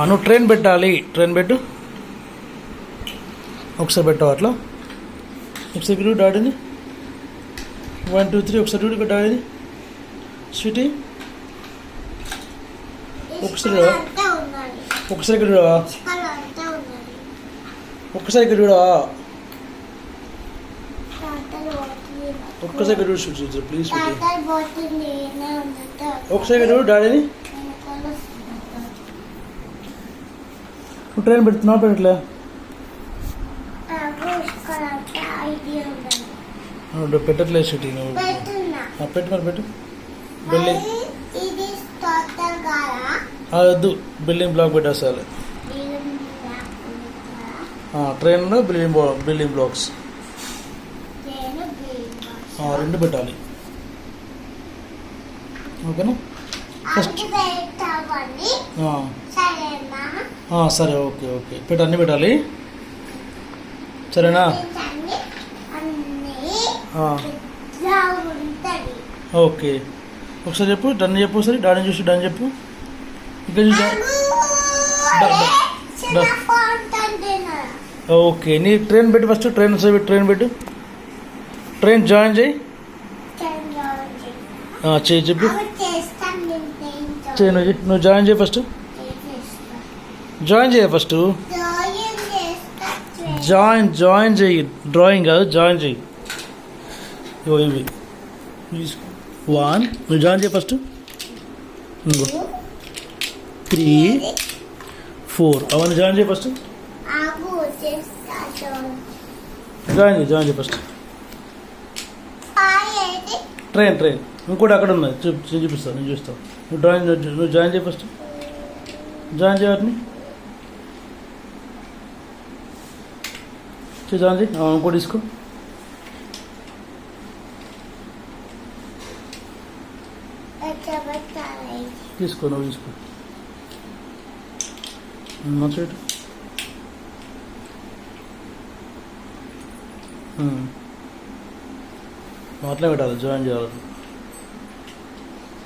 నువ్వు ట్రైన్ పెట్టాలి. ట్రైన్ పెట్టు, ఒకసారి పెట్టావు అట్లా. ఒకసారి ఇక్కడ డాడీని 1 2 3 ఒకసారి ఇక్కడ డాడీని స్వీటీ ఒకసారి ఒకసారి ఇక్కడ చూడవా, ఒక్కసారి ఇక్కడ చూడవా, ఒక్కసారి ఇక్కడ చూడు ప్లీజ్. ఒకసారి ఇక్కడ చూడు డాడీని. నువ్వు ట్రైన్ పెడుతున్నావు పెట్టలే? పెట్టట్లేదు స్వీటీ నువ్వు. పెట్టు మరి పెట్టు. బిల్డింగ్ వద్దు, బిల్డింగ్ బ్లాక్ పెట్టేసాలి. ట్రైన్లో బిల్డింగ్ బ్లాక్స్ 2 పెట్టాలి. ఓకేనా? ఫస్ట్ సరే ఓకే ఓకే పెట్టు, అన్నీ పెట్టాలి సరేనా? ఓకే ఒకసారి చెప్పు, డన్ చెప్పు. సరే డాడీ చూసి డన్ చెప్పు. ఇంకా చూసా. ఓకే నీ ట్రైన్ పెట్టు ఫస్ట్. ట్రైన్ ఒకసారి ట్రైన్ పెట్టు. ట్రైన్ జాయిన్ చేయి. చేయి చెప్పు. చేయి నువ్వు జాయిన్ చేయి ఫస్ట్. జాయిన్ చేయ ఫస్ట్. జాయిన్ చేయి. డ్రాయింగ్ కాదు, జాయిన్ చేయి. ఇవి 1 నువ్వు జాయిన్ చేయి ఫస్ట్. 3 4 అవన్నీ జాయిన్ చేయి ఫస్ట్. జాయిన్ చేయి ఫస్ట్. ట్రైన్ ఇంకోటి అక్కడ ఉన్నది, చూపిస్తాను, నేను చూస్తాను. నువ్వు జాయిన్ చేయి ఫస్ట్. జాయిన్ చేయ వాటిని. జాయిన్ చేయి. ఇంకోటి తీసుకో. తీసుకో నువ్వు తీసుకో. మంచి అట్లా పెట్టాలి, జాయిన్ చేయాలి.